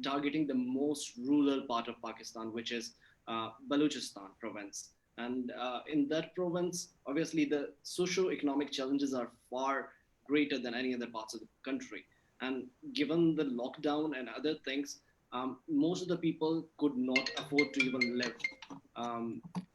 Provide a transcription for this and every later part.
targeting the most rural part of Pakistan, which is Balochistan province. And in that province, obviously, the socio-economic challenges are far greater than any other parts of the country. And given the lockdown and other things, most of the people could not afford to even live,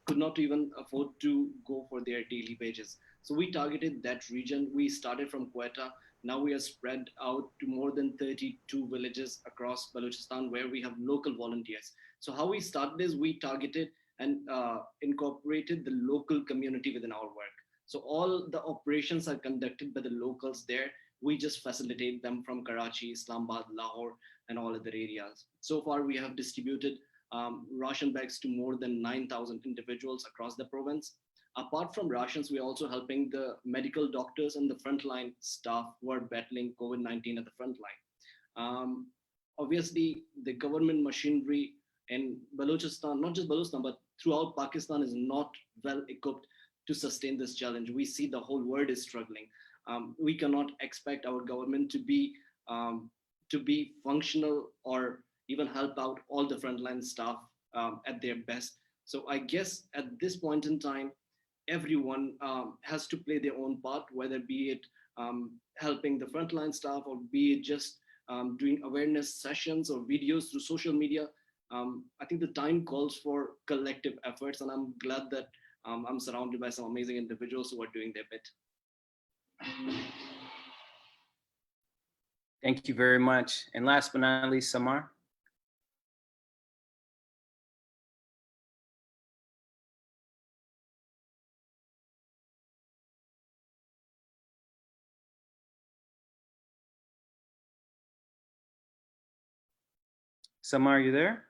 could not even afford to go for their daily wages. So we targeted that region. We started from Quetta. Now we are spread out to more than 32 villages across Balochistan where we have local volunteers. So how we started is we targeted and incorporated the local community within our work. So all the operations are conducted by the locals there. We just facilitate them from Karachi, Islamabad, Lahore, and all other areas. So far, we have distributed ration bags to more than 9,000 individuals across the province. Apart from rations, we are also helping the medical doctors and the frontline staff who are battling COVID-19 at the front line. Obviously, the government machinery in Balochistan, not just Balochistan, but throughout Pakistan, is not well equipped to sustain this challenge. We see the whole world is struggling. We cannot expect our government to be functional or even help out all the frontline staff at their best. So I guess at this point in time, everyone has to play their own part, whether be it helping the frontline staff or be it just doing awareness sessions or videos through social media. I think the time calls for collective efforts, and I'm glad that I'm surrounded by some amazing individuals who are doing their bit. Thank you very much. And last but not least, Samar. Samar, are you there?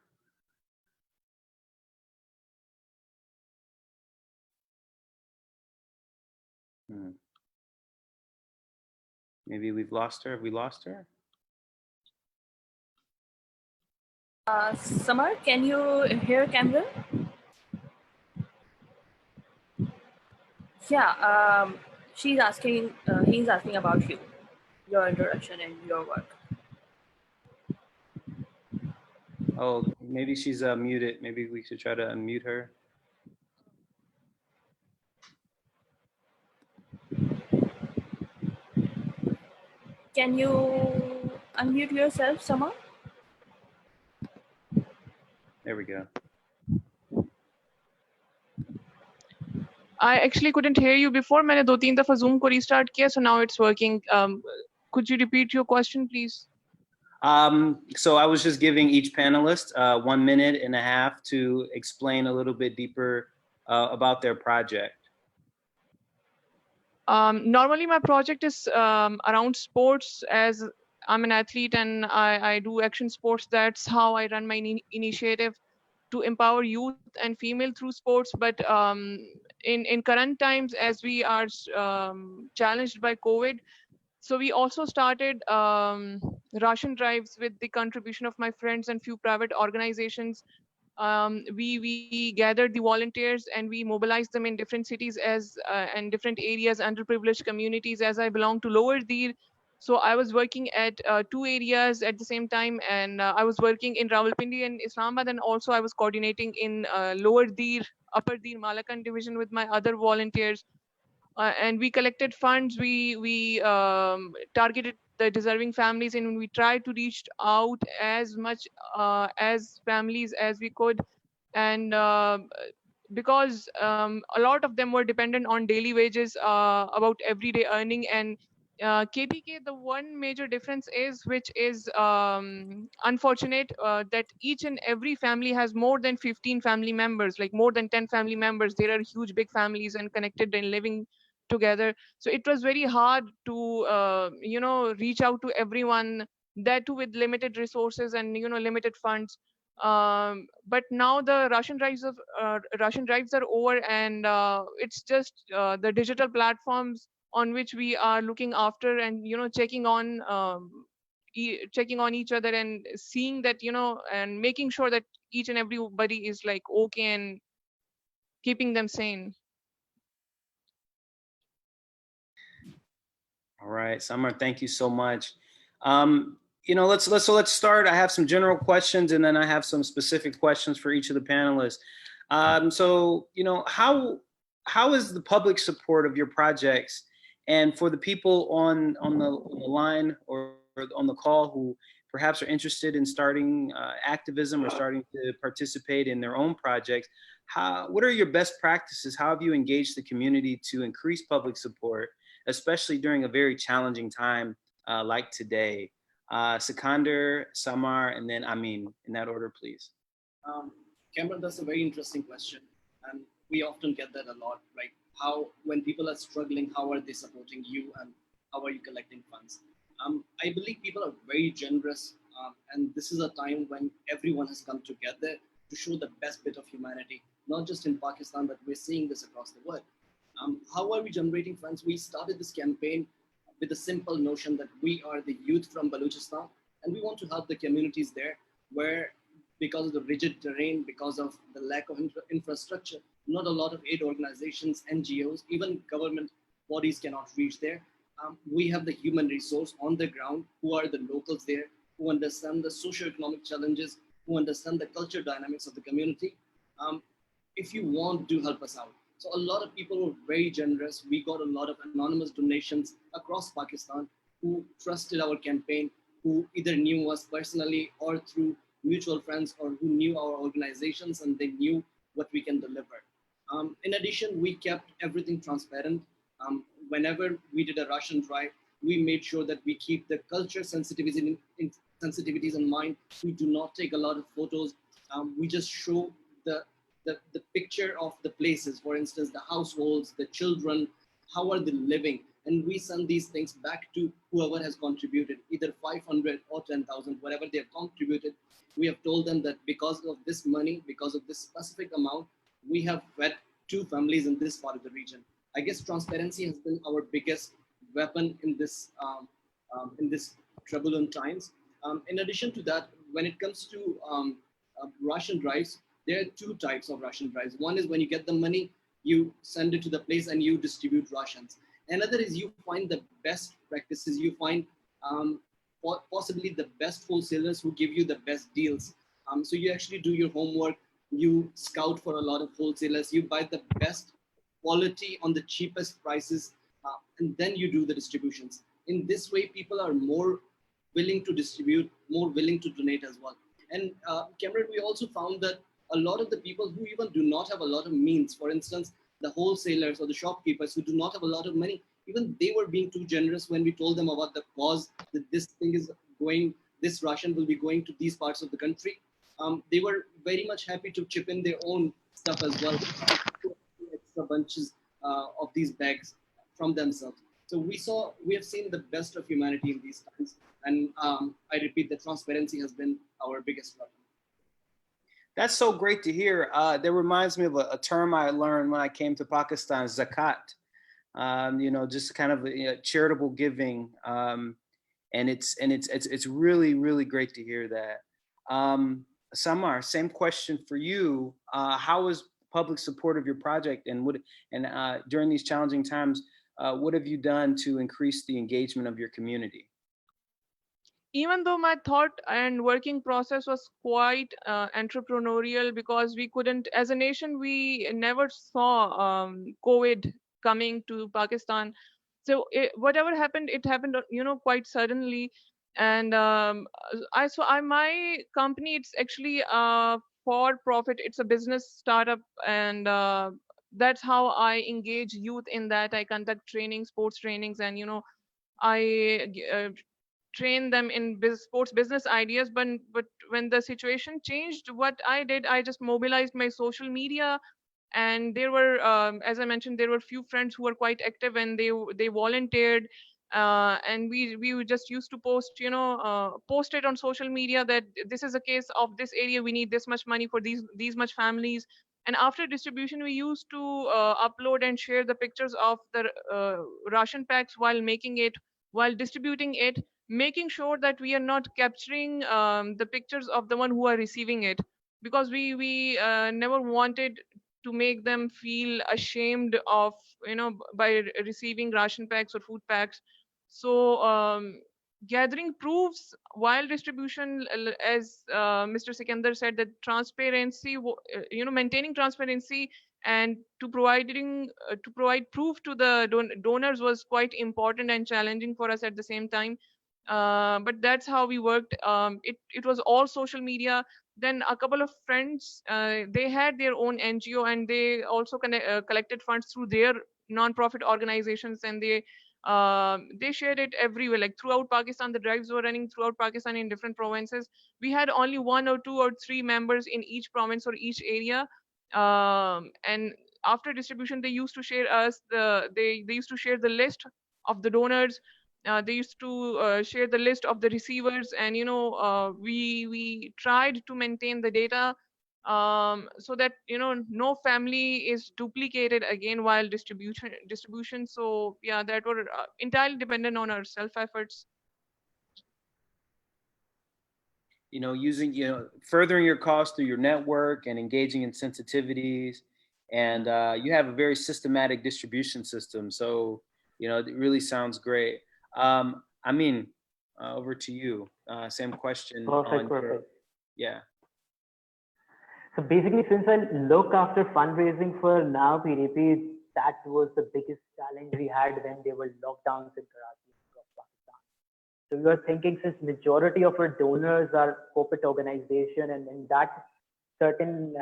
Maybe we've lost her. Have we lost her? Samar, can you hear Campbell? Yeah, he's asking about you, your introduction and your work. Oh, maybe she's muted. Maybe we should try to unmute her. Can you unmute yourself, Samar? There we go. I actually couldn't hear you before. मैंने 2-3 दफा Zoom को restart किया, so now it's working. Could you repeat your question, please? So I was just giving each panelist 1.5 minutes to explain a little bit deeper about their project. Normally my project is around sports, as I'm an athlete and I do action sports. That's how I run my initiative to empower youth and female through sports. But in current times, as we are challenged by COVID, so we also started ration drives with the contribution of my friends and few private organizations. We gathered the volunteers and we mobilized them in different cities as and different areas, underprivileged communities. As I belong to Lower Dir, so I was working at 2 areas at the same time, and I was working in Rawalpindi and Islamabad, and also I was coordinating in Lower Dir, Upper Dir, Malakan division with my other volunteers. And we collected funds. We targeted the deserving families, and we tried to reach out as much as families as we could. And because a lot of them were dependent on daily wages, about everyday earning. And KPK, the one major difference is, which is unfortunate, that each and every family has more than 15 family members, like more than 10 family members. There are huge big families and connected and living together. So it was very hard to reach out to everyone, that too with limited resources and limited funds. But now the Russian drives are over, and it's just the digital platforms on which we are looking after, and checking on each other, and seeing that and making sure that each and everybody is like okay, and keeping them sane. All right, Samar, thank you so much. let's start. I have some general questions, and then I have some specific questions for each of the panelists. So, how is the public support of your projects, and for the people on the line or on the call who perhaps are interested in starting activism or starting to participate in their own projects, what are your best practices? How have you engaged the community to increase public support, especially during a very challenging time like today? Sikander, Samar, and then Amin, in that order, please. Um, Cameron, that's a very interesting question, and we often get that a lot. Like, how when people are struggling, how are they supporting you, and how are you collecting funds? I believe people are very generous, and this is a time when everyone has come together to show the best bit of humanity, not just in Pakistan, but we're seeing this across the world. How are we generating funds? We started this campaign with a simple notion that we are the youth from Balochistan, and we want to help the communities there where, because of the rigid terrain, because of the lack of infrastructure, not a lot of aid organizations, NGOs, even government bodies cannot reach there. We have the human resource on the ground who are the locals there, who understand the socio-economic challenges, who understand the culture dynamics of the community. Um, if you want, do help us out. So a lot of people were very generous. We got a lot of anonymous donations across Pakistan who trusted our campaign, who either knew us personally or through mutual friends, or who knew our organizations and they knew what we can deliver. In addition, we kept everything transparent. Whenever we did a Russian drive, we made sure that we keep the culture sensitivities in mind. We do not take a lot of photos. We just show the the picture of the places, for instance, the households, the children, how are they living? And we send these things back to whoever has contributed, either 500 or 10,000, whatever they have contributed. We have told them that because of this money, because of this specific amount, we have fed 2 families in this part of the region. I guess transparency has been our biggest weapon in this turbulent times. In addition to that, when it comes to Russian drives, there are 2 types of Russian drives. One is when you get the money, you send it to the place and you distribute rations. Another is you find the best practices. You find possibly the best wholesalers who give you the best deals. So you actually do your homework. You scout for a lot of wholesalers. You buy the best quality on the cheapest prices, and then you do the distributions. In this way, people are more willing to distribute, more willing to donate as well. And Cameron, we also found that a lot of the people who even do not have a lot of means, for instance, the wholesalers or the shopkeepers who do not have a lot of money, even they were being too generous when we told them about the cause, that this thing is going, this Russian will be going to these parts of the country. They were very much happy to chip in their own stuff as well, extra bunches of these bags from themselves. So we have seen the best of humanity in these times. And I repeat, that transparency has been our biggest weapon. That's so great to hear. That reminds me of a term I learned when I came to Pakistan, zakat. Just kind of charitable giving, and it's really, really great to hear that. Samar, same question for you. How is public support of your project, and during these challenging times, what have you done to increase the engagement of your community? Even though my thought and working process was quite entrepreneurial, because we couldn't, as a nation, we never saw COVID coming to Pakistan. So whatever happened, it happened, quite suddenly. And my company, it's actually for profit. It's a business startup, and that's how I engage youth in that. I conduct training, sports trainings, and I train them in sports business ideas. But when the situation changed, what I did, I just mobilized my social media. And there were, as I mentioned, there were few friends who were quite active, and they volunteered. And we just used to post, post it on social media, that this is a case of this area, we need this much money for these much families. And after distribution, we used to upload and share the pictures of the ration packs while distributing it, making sure that we are not capturing the pictures of the one who are receiving it, because we never wanted to make them feel ashamed of, by receiving ration packs or food packs. So gathering proofs while distribution, as Mr. Sikander said, that transparency, maintaining transparency and to provide proof to the donors was quite important and challenging for us at the same time. But that's how we worked. It was all social media. Then a couple of friends, they had their own NGO, and they also collected funds through their non-profit organizations, and they shared it everywhere, like throughout Pakistan. The drives were running throughout Pakistan in different provinces. We had only one or two or three members in each province or each area. And after distribution, they used to share us they used to share the list of the donors. They used to share the list of the receivers, and we tried to maintain the data, so that no family is duplicated again while distribution. So yeah, that were entirely dependent on our self efforts. Using, furthering your cause through your network and engaging in sensitivities. And you have a very systematic distribution system. So, it really sounds great. Amin, over to you. Same question. Perfect. Yeah. So basically, since I look after fundraising for Now PDP, that was the biggest challenge we had when there were lockdowns in Karachi across Pakistan. So we were thinking, since majority of our donors are corporate organization, and in that certain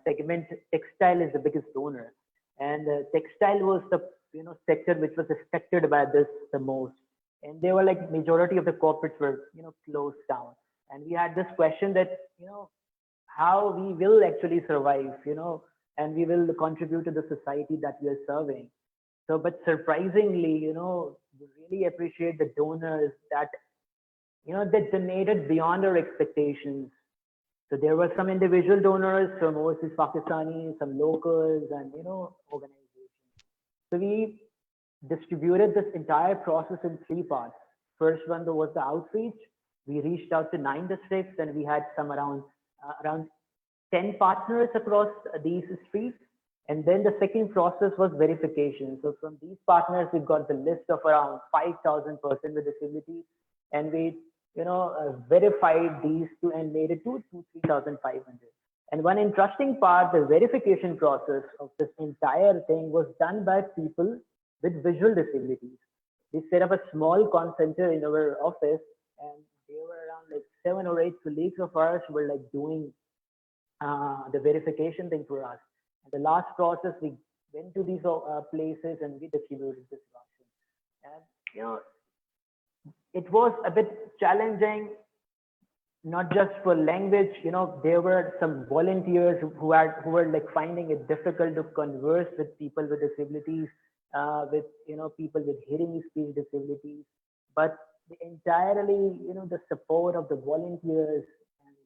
segment, textile is the biggest donor, and textile was the sector which was affected by this the most. And they were like majority of the corporates were closed down, and we had this question that how we will actually survive, and we will contribute to the society that we are serving. So, but surprisingly, we really appreciate the donors that they donated beyond our expectations. So there were some individual donors from overseas Pakistani, some locals, and organizations. So we distributed this entire process in three parts. First one was the outreach. We reached out to 9 districts, and we had some around 10 partners across these streets. And then the second process was verification. So from these partners, we got the list of around 5,000 persons with disabilities, and we verified these two and made it to 3,500. And one interesting part, the verification process of this entire thing was done by people with visual disabilities. We set up a small call center in our office, and there were around like 7 or 8 colleagues of ours who were like doing the verification thing for us. And the last process, we went to these places and we distributed this option. And it was a bit challenging, not just for language. There were some volunteers who were like finding it difficult to converse with people with disabilities, with people with hearing speech disabilities. But entirely, the support of the volunteers and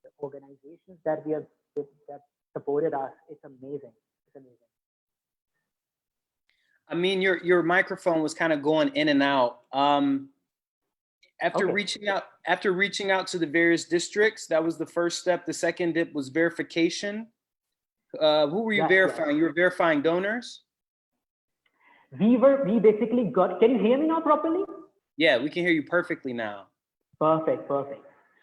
the organizations that that supported us, it's amazing. It's amazing. I mean, your microphone was kind of going in and out. After Okay. reaching out to the various districts, that was the first step. The second dip was verification. Who were you verifying? You were verifying donors? We basically got, can you hear me now properly? Yeah, we can hear you perfectly now. Perfect.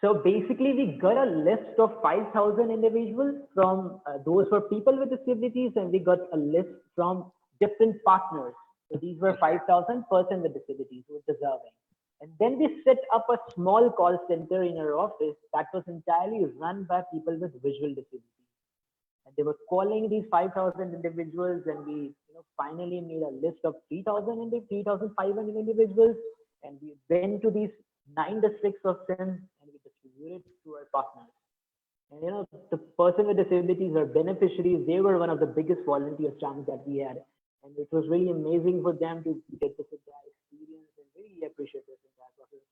So basically, we got a list of 5,000 individuals from those were people with disabilities, and we got a list from different partners. So these were 5,000 persons with disabilities who were deserving. And then we set up a small call center in our office that was entirely run by people with visual disabilities. And they were calling these 5,000 individuals, and we finally made a list of 3,500 individuals, and we went to these 9 districts of them, and we distributed to our partners. And the person with disabilities or beneficiaries, they were one of the biggest volunteer chunks that we had, and it was really amazing for them to get this entire experience, and really appreciate this entire process.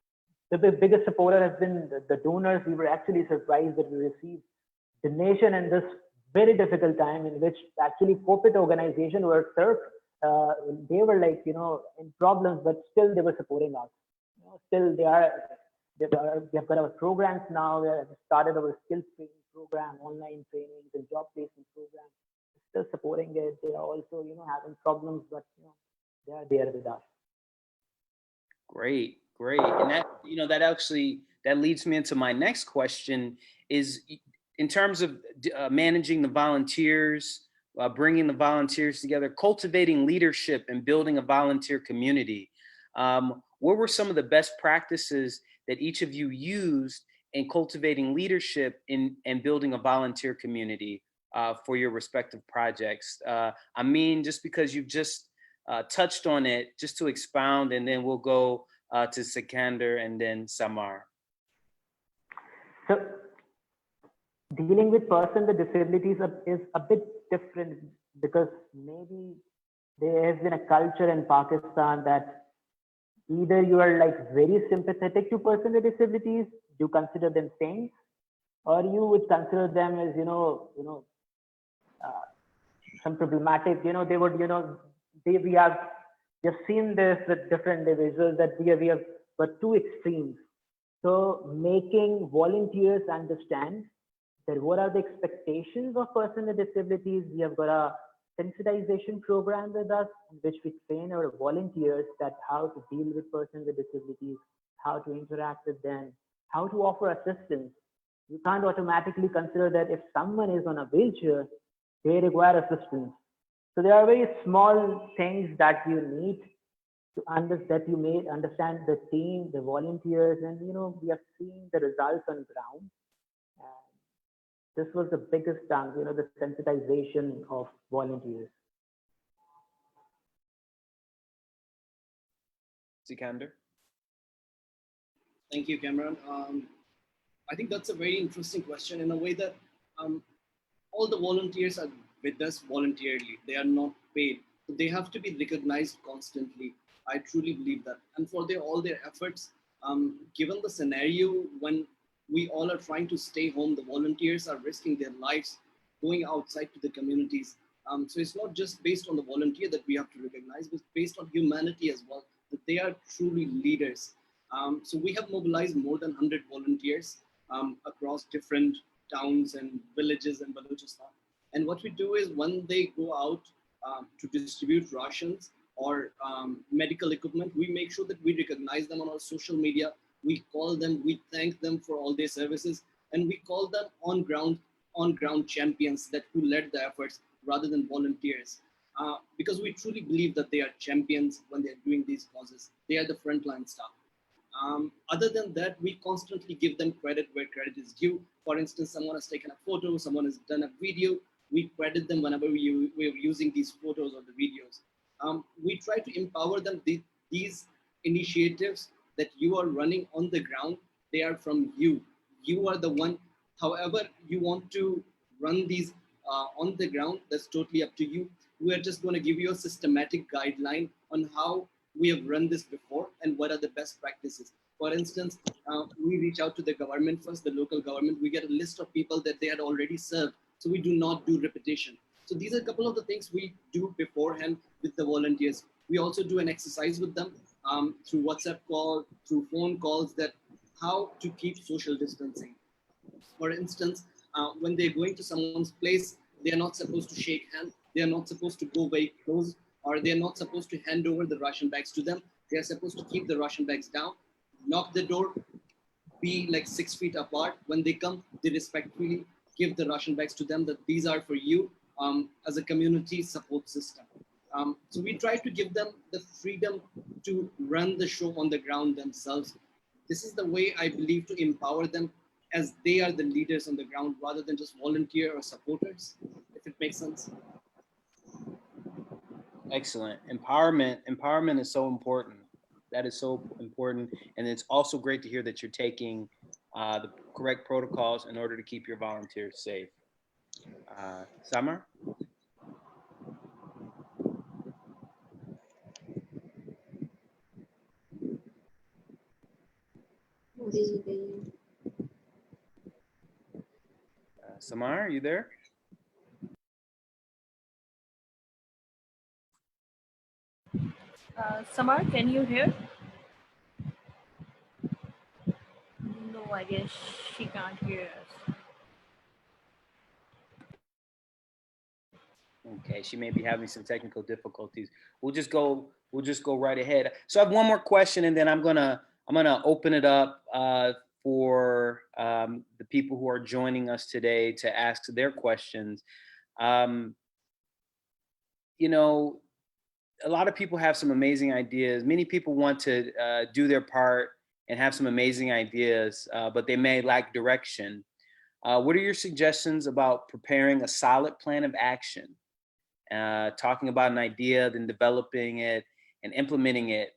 The biggest supporter has been the donors. We were actually surprised that we received donation in this very difficult time, in which actually corporate organizations were served. They were like in problems, but still they were supporting us. Still they have got our programs now. We have started our skills training program, online trainings, and job placement program. Still supporting it. They are also having problems, but they are there with us. Great. Great. And that, that actually, that leads me into my next question is in terms of managing the volunteers, bringing the volunteers together, cultivating leadership and building a volunteer community. What were some of the best practices that each of you used in cultivating leadership and building a volunteer community for your respective projects? Amin, just because you've just touched on it, just to expound, and then we'll go to Sikander and then Samar. So dealing with persons with disabilities is a bit different because maybe there has been a culture in Pakistan that either you are like very sympathetic to persons with disabilities, you consider them saints, or you would consider them as some problematic. They would we have seen this with different individuals that we have but two extremes. So making volunteers understand that what are the expectations of persons with disabilities. We have got a sensitization program with us in which we train our volunteers that how to deal with persons with disabilities, how to interact with them, how to offer assistance. You can't automatically consider that if someone is on a wheelchair, they require assistance. So there are very small things that you need to that you may understand the team, the volunteers, and we have seen the results on ground. And this was the biggest chunk, the sensitization of volunteers. Sikander? Thank you, Cameron. I think that's a very interesting question in a way that all the volunteers are with us voluntarily. They are not paid. So they have to be recognized constantly. I truly believe that. And for all their efforts, given the scenario when we all are trying to stay home, the volunteers are risking their lives going outside to the communities. So it's not just based on the volunteer that we have to recognize, but based on humanity as well, that they are truly leaders. So we have mobilized more than 100 volunteers across different towns and villages in Balochistan. And what we do is when they go out to distribute rations or medical equipment, we make sure that we recognize them on our social media. We call them, we thank them for all their services, and we call them on ground champions that who led the efforts rather than volunteers. Because we truly believe that they are champions when they're doing these causes. They are the frontline staff. Other than that, we constantly give them credit where credit is due. For instance, someone has taken a photo, someone has done a video, we credit them whenever we're using these photos or the videos. We try to empower them. These initiatives that you are running on the ground, they are from you. You are the one. However, you want to run these on the ground, that's totally up to you. We are just going to give you a systematic guideline on how we have run this before and what are the best practices. For instance, we reach out to the government first, the local government. We get a list of people that they had already served. So we do not do repetition. So these are a couple of the things we do beforehand with the volunteers. We also do an exercise with them through WhatsApp call, through phone calls, that how to keep social distancing. For instance, when they're going to someone's place, they are not supposed to shake hands. They are not supposed to go very close, or they are not supposed to hand over the ration bags to them. They are supposed to keep the ration bags down, knock the door, be like 6 feet apart. When they come, they respectfully give the ration bags to them, that these are for you as a community support system. So we try to give them the freedom to run the show on the ground themselves. This is the way I believe to empower them, as they are the leaders on the ground rather than just volunteer or supporters, if it makes sense. Excellent. Empowerment is so important. That is so important. And it's also great to hear that you're taking the correct protocols in order to keep your volunteers safe. Samar? Samar, are you there? Samar, can you hear? No, I guess she can't hear us. Okay, she may be having some technical difficulties. We'll just go right ahead. So I have one more question, and then I'm gonna I'm going to open it up for the people who are joining us today to ask their questions. Um, you know, a lot of people have some amazing ideas. Many people want to do their part and have some amazing ideas, but they may lack direction. What are your suggestions about preparing a solid plan of action? Talking about an idea, then developing it and implementing it,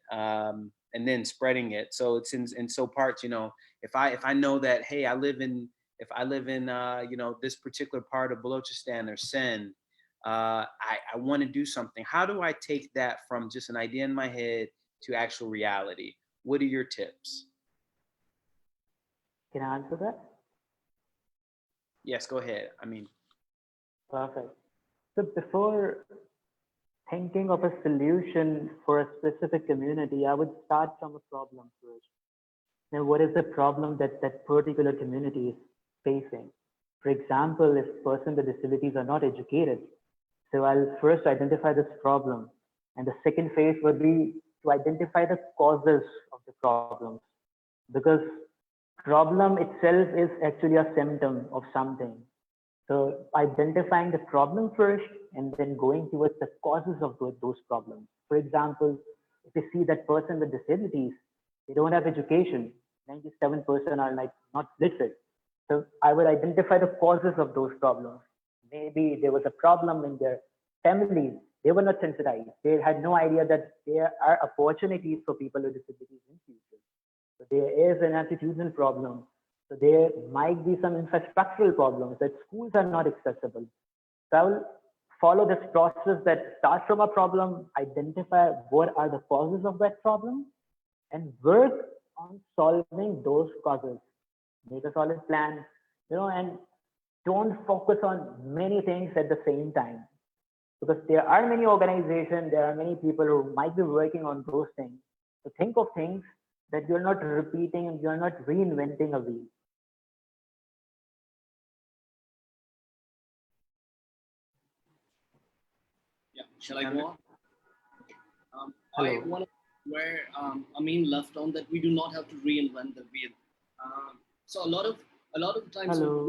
and then spreading it. So it's in so parts. If I know that, hey, if I live in this particular part of Balochistan or Sindh, I want to do something. How do I take that from just an idea in my head to actual reality? What are your tips? Can I answer that? Yes, go ahead. Perfect. So before thinking of a solution for a specific community, I would start from a problem first. Now, what is the problem that that particular community is facing? For example, if persons with disabilities are not educated, so I'll first identify this problem. And the second phase would be to identify the causes of the problems. Because problem itself is actually a symptom of something. So identifying the problem first and then going towards the causes of those problems. For example, if you see that person with disabilities, they don't have education, 97% are like not literate. So I would identify the causes of those problems. Maybe there was a problem in their families. They were not sensitized. They had no idea that there are opportunities for people with disabilities in future. So there is an attitudinal problem. So there might be some infrastructural problems that schools are not accessible. So I will follow this process that starts from a problem, identify what are the causes of that problem, and work on solving those causes. Make a solid plan, and don't focus on many things at the same time. Because there are many organizations, there are many people who might be working on those things. So think of things that you're not repeating and you're not reinventing a wheel. Yeah, shall I go on? Hello. I want to where Amin left on that we do not have to reinvent the wheel. So a lot of times Hello.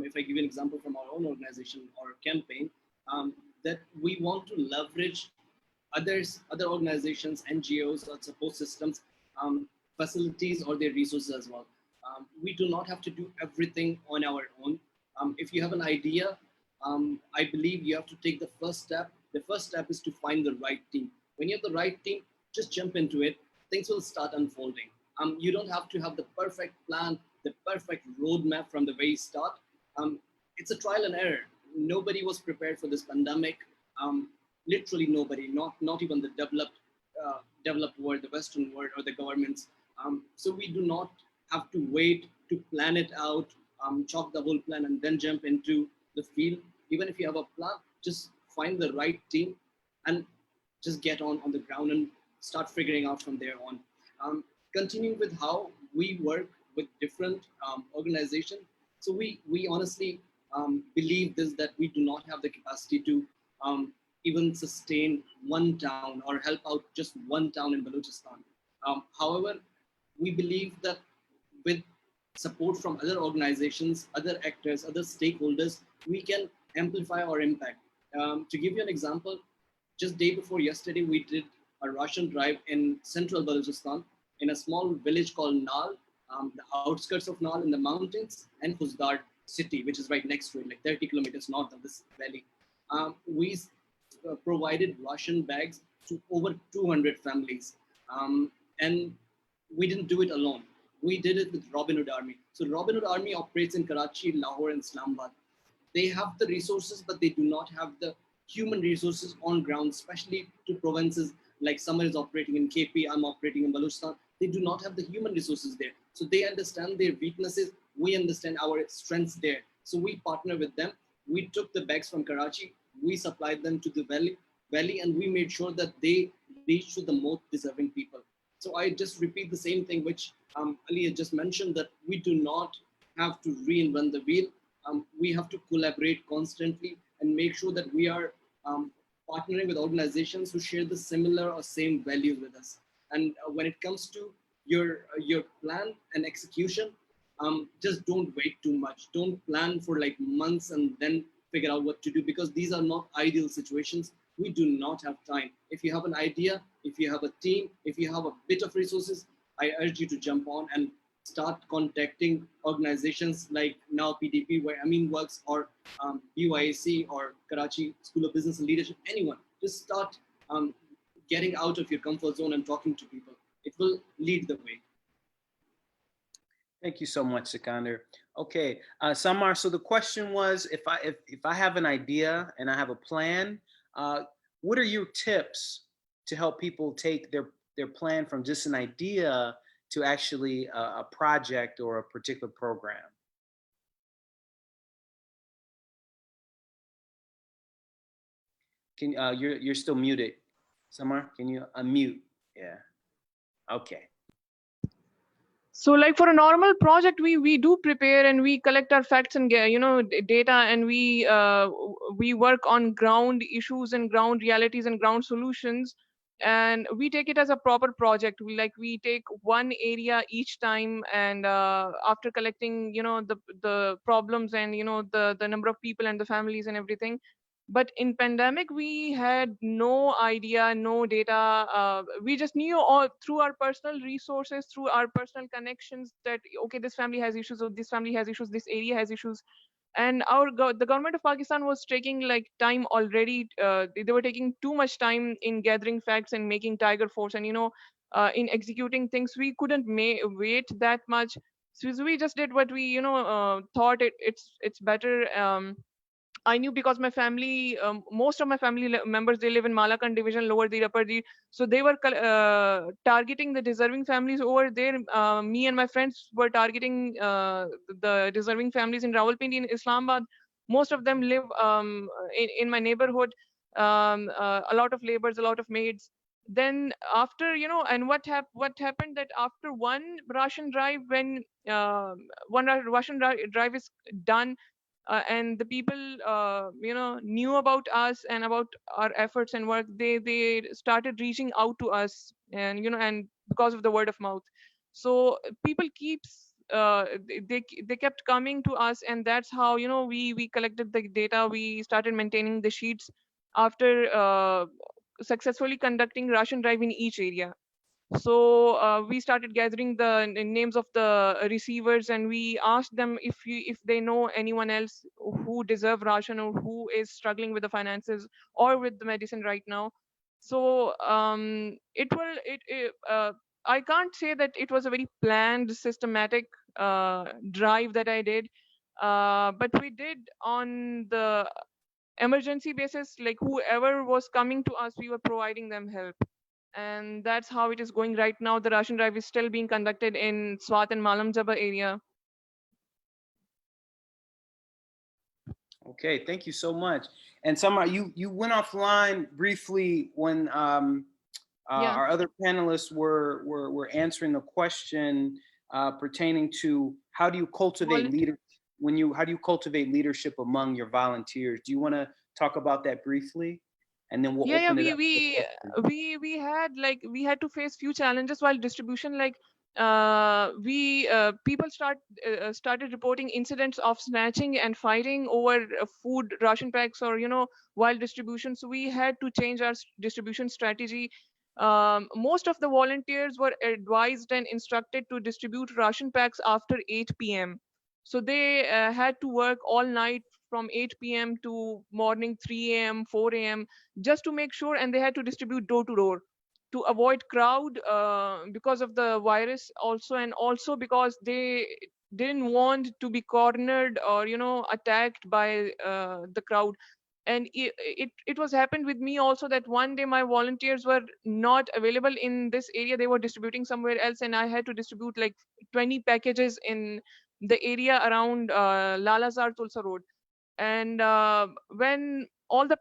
if I give you an example from our own organization or campaign, that we want to leverage other organizations, NGOs, or support systems, facilities, or their resources as well. We do not have to do everything on our own. If you have an idea, I believe you have to take the first step. The first step is to find the right team. When you have the right team, just jump into it. Things will start unfolding. You don't have to have the perfect plan, the perfect roadmap from the very start. It's a trial and error. Nobody was prepared for this pandemic. Literally nobody, not even the developed world, the Western world, or the governments. So we do not have to wait to plan it out, chalk the whole plan, and then jump into the field. Even if you have a plan, just find the right team and just get on the ground and start figuring out from there on. Continuing with how we work with different organizations. So we honestly believe this, that we do not have the capacity to even sustain one town or help out just one town in Balochistan. However, we believe that with support from other organizations, other actors, other stakeholders, we can amplify our impact. To give you an example, just day before yesterday, we did a Russian drive in central Balochistan in a small village called Nal, the outskirts of Nal in the mountains, and Khuzdar city, which is right next to it, like 30 kilometers north of this valley. We provided ration bags to over 200 families. And we didn't do it alone. We did it with Robin Hood Army. So Robin Hood Army operates in Karachi, Lahore, and Islamabad. They have the resources, but they do not have the human resources on ground, especially to provinces like Samar is operating in KP, I'm operating in Balochistan. They do not have the human resources there. So they understand their weaknesses. We understand our strengths there. So we partner with them. We took the bags from Karachi. We supplied them to the valley, and we made sure that they reach to the most deserving people. So I just repeat the same thing, which Ali had just mentioned, that we do not have to reinvent the wheel. We have to collaborate constantly and make sure that we are partnering with organizations who share the similar or same values with us. And when it comes to your plan and execution, just don't wait too much. Don't plan for like months and then figure out what to do, because these are not ideal situations. We do not have time. If you have an idea, if you have a team, if you have a bit of resources, I urge you to jump on and start contacting organizations like now PDP, where Amin works, or BYAC, or Karachi School of Business and Leadership. Anyone, just start getting out of your comfort zone and talking to people. It will lead the way. Thank you so much, Sikander. Okay, Samar. So the question was, if I have an idea and I have a plan, what are your tips to help people take their plan from just an idea to actually a project or a particular program? Can you're still muted, Samar? Can you unmute? Yeah. Okay. So like for a normal project, we do prepare and we collect our facts and data, and we work on ground issues and ground realities and ground solutions, and we take it as a proper project. We take one area each time, and after collecting the problems and the number of people and the families and everything. But in pandemic, we had no idea, no data. We just knew all through our personal resources, through our personal connections, that okay, this family has issues, or this family has issues, this area has issues. And the government of Pakistan was taking like time already. They were taking too much time in gathering facts and making tiger force, and in executing things. We couldn't wait that much. So we just did what we thought it's better. I knew, because my family, most of my family members, they live in Malakand division, Lower Dir, Upper Dir. So they were targeting the deserving families over there. Me and my friends were targeting the deserving families in Rawalpindi, in Islamabad. Most of them live in my neighborhood. A lot of laborers, a lot of maids. Then after, and what happened, that after one Russian drive, when Russian drive is done, and the people knew about us and about our efforts and work, they started reaching out to us, and and because of the word of mouth. So people keeps they kept coming to us, and that's how we collected the data. We started maintaining the sheets after successfully conducting Russian drive in each area. So we started gathering the names of the receivers, and we asked them if they know anyone else who deserve ration, or who is struggling with the finances or with the medicine right now. So I can't say that it was a very planned, systematic drive that I did, but we did on the emergency basis. Like whoever was coming to us, we were providing them help. And that's how it is going right now. The Russian drive is still being conducted in Swat and Malam Jaba area. Okay, thank you so much. And Samar, you went offline briefly when Yeah. our other panelists were answering the question pertaining to how do you cultivate how do you cultivate leadership among your volunteers? Do you want to talk about that briefly? And then we'll open it up. We had to face few challenges while distribution. Like people started reporting incidents of snatching and fighting over food ration packs, or while distribution. So we had to change our distribution strategy. Most of the volunteers were advised and instructed to distribute ration packs after 8 p.m. So they had to work all night from 8 p.m. to morning 3 a.m., 4 a.m., just to make sure, and they had to distribute door to door to avoid crowd, because of the virus also, and also because they didn't want to be cornered or attacked by the crowd. And it was happened with me also, that one day my volunteers were not available in this area. They were distributing somewhere else, and I had to distribute like 20 packages in the area around Lalazar Tulsa Road. And when all the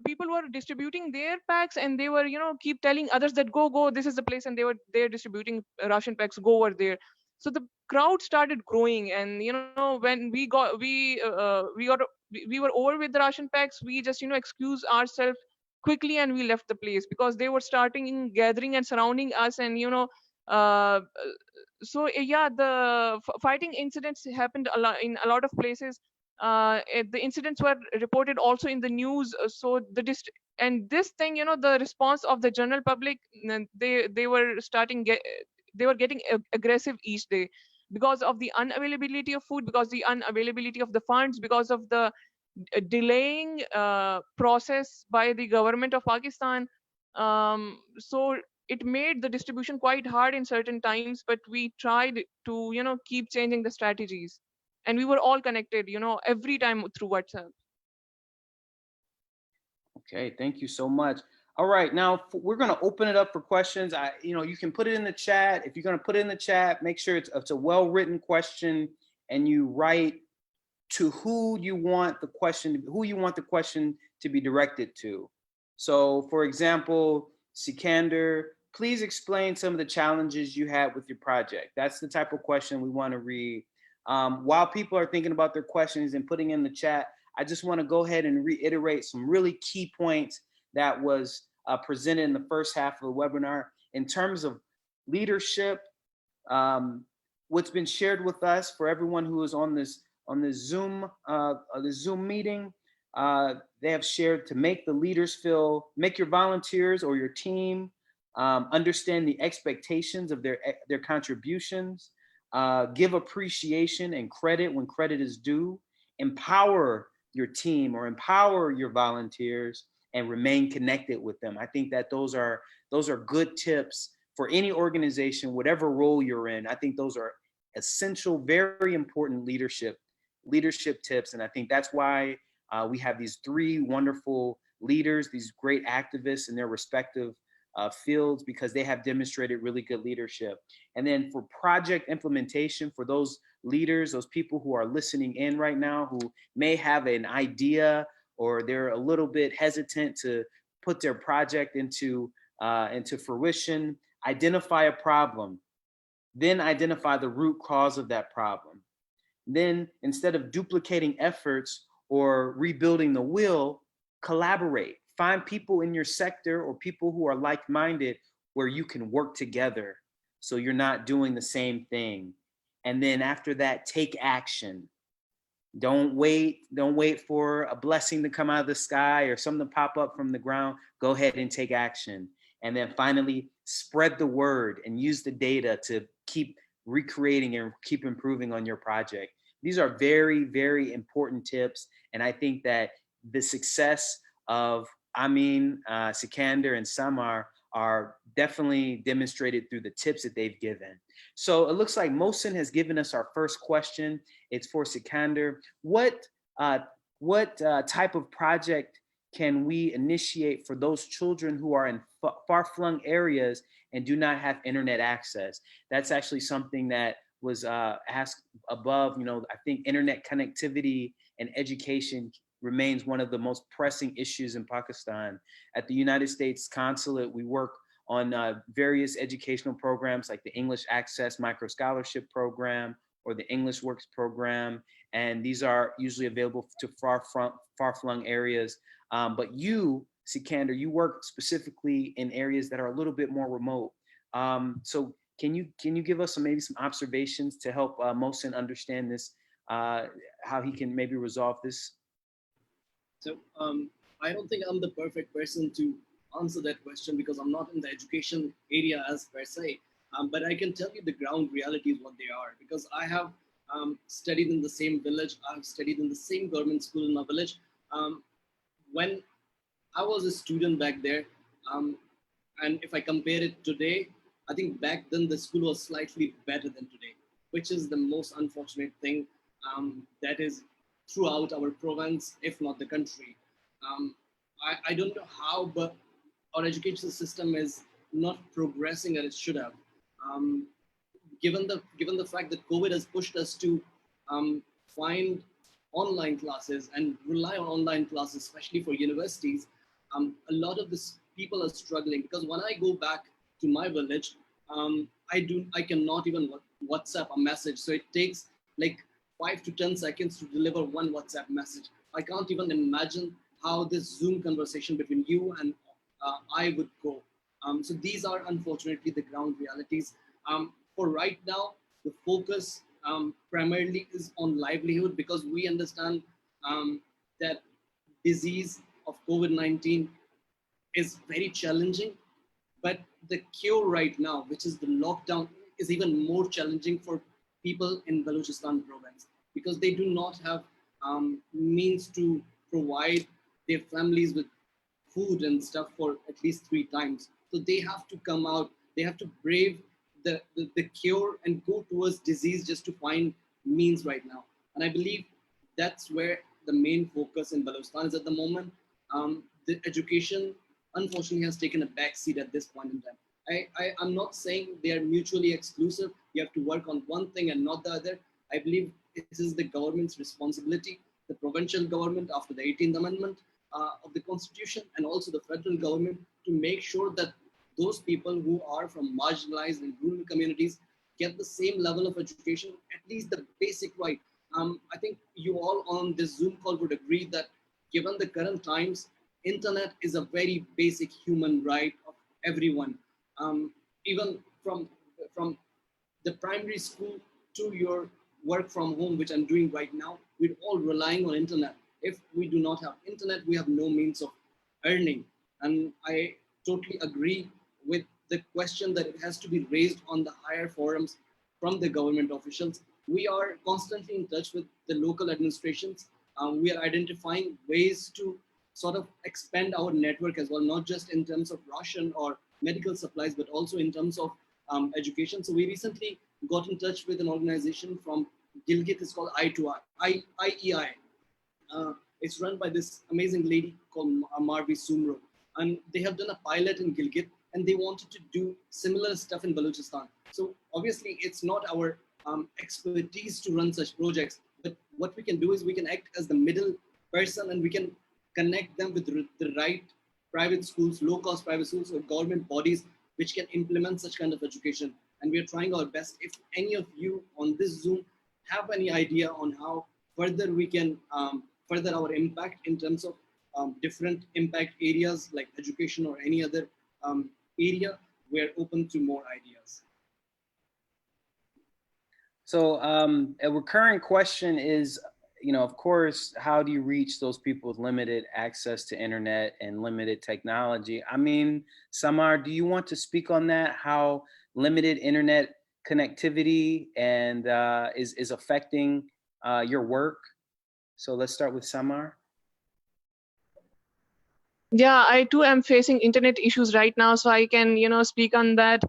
people were distributing their packs, and they were keep telling others that go, this is the place, and they're distributing Russian packs, go over there. So the crowd started growing, and when we were over with the Russian packs, we just excuse ourselves quickly, and we left the place, because they were starting gathering and surrounding us, and Uh, yeah, the fighting incidents happened a lot in a lot of places. The incidents were reported also in the news. So and this thing, the response of the general public, they were they were getting aggressive each day because of the unavailability of food, because the unavailability of the funds, because of the delaying process by the government of Pakistan. So it made the distribution quite hard in certain times, but we tried to, keep changing the strategies. And we were all connected, every time through WhatsApp. Okay, thank you so much. All right, now we're going to open it up for questions. You can put it in the chat. If you're going to put it in the chat, make sure it's a well-written question, and you write to who you want the question to be directed to. So, for example, Sikander, please explain some of the challenges you had with your project. That's the type of question we want to read. While people are thinking about their questions and putting in the chat, I just want to go ahead and reiterate some really key points that was presented in the first half of the webinar. In terms of leadership, what's been shared with us for everyone who is on this Zoom meeting, they have shared to make your volunteers or your team understand the expectations of their contributions, give appreciation and credit when credit is due, empower your team or empower your volunteers, and remain connected with them. I think that those are good tips for any organization, whatever role you're in. I think those are essential, very important leadership tips. And I think that's why we have these three wonderful leaders, these great activists in their respective fields, because they have demonstrated really good leadership. And then for project implementation, for those leaders, those people who are listening in right now, who may have an idea or they're a little bit hesitant to put their project into fruition, identify a problem, then identify the root cause of that problem. Then, instead of duplicating efforts or rebuilding the wheel, collaborate. Find people in your sector or people who are like-minded where you can work together so you're not doing the same thing. And then after that, take action. Don't wait for a blessing to come out of the sky or something to pop up from the ground. Go ahead and take action. And then finally, spread the word and use the data to keep recreating and keep improving on your project. These are very, very important tips. And I think that the success of Amin, Sikander, and Samar are definitely demonstrated through the tips that they've given. So it looks like Mohsen has given us our first question. It's for Sikander. What type of project can we initiate for those children who are in far-flung areas and do not have internet access? That's actually something that was asked above. I think internet connectivity and education remains one of the most pressing issues in Pakistan. At the United States Consulate, we work on various educational programs like the English Access Micro Scholarship Program or the English Works Program, and these are usually available to far-flung areas. But you, Sikander, you work specifically in areas that are a little bit more remote. So can you give us maybe some observations to help Mohsen understand this, how he can maybe resolve this? So I don't think I'm the perfect person to answer that question because I'm not in the education area as per se. But I can tell you the ground realities, what they are, because I have studied in the same village. I've studied in the same government school in my village. When I was a student back there, and if I compare it today, I think back then the school was slightly better than today, which is the most unfortunate thing that is throughout our province, if not the country. I don't know how, but our education system is not progressing as it should have. Given the fact that COVID has pushed us to find online classes and rely on online classes, especially for universities, a lot of this people are struggling because when I go back to my village, I cannot even WhatsApp a message. So it takes like 5 to 10 seconds to deliver one WhatsApp message. I can't even imagine how this Zoom conversation between you and I would go. So these are unfortunately the ground realities. For right now, the focus primarily is on livelihood, because we understand that disease of COVID-19 is very challenging. But the cure right now, which is the lockdown, is even more challenging for people in Balochistan province, because they do not have means to provide their families with food and stuff for at least 3 times. So they have to come out, they have to brave the cure and go towards disease just to find means right now. And I believe that's where the main focus in Balochistan is at the moment. The education, unfortunately, has taken a back seat at this point in time. I'm not saying they are mutually exclusive. You have to work on one thing and not the other. I believe it is the government's responsibility, the provincial government after the 18th Amendment of the Constitution, and also the federal government, to make sure that those people who are from marginalized and rural communities get the same level of education, at least the basic right. I think you all on this Zoom call would agree that given the current times, internet is a very basic human right of everyone. Even from the primary school to your work from home, which I'm doing right now, we're all relying on internet. If we do not have internet, we have no means of earning. And I totally agree with the question that it has to be raised on the higher forums from the government officials. We are constantly in touch with the local administrations. We are identifying ways to sort of expand our network as well, not just in terms of ration or medical supplies, but also in terms of education. So we recently got in touch with an organization from Gilgit. It's called IEI. It's run by this amazing lady called Marvi Sumro. And they have done a pilot in Gilgit, and they wanted to do similar stuff in Balochistan. So obviously, it's not our expertise to run such projects, but what we can do is we can act as the middle person, and we can connect them with the right private schools, low-cost private schools, or government bodies which can implement such kind of education. And we are trying our best. If any of you on this Zoom have any idea on how further we can further our impact in terms of different impact areas like education or any other area, we're open to more ideas. So a recurring question is, of course, how do you reach those people with limited access to internet and limited technology? I mean, Samar, do you want to speak on that? How limited internet connectivity and is affecting your work? So let's start with Samar. Yeah, I too am facing internet issues right now, so I can, speak on that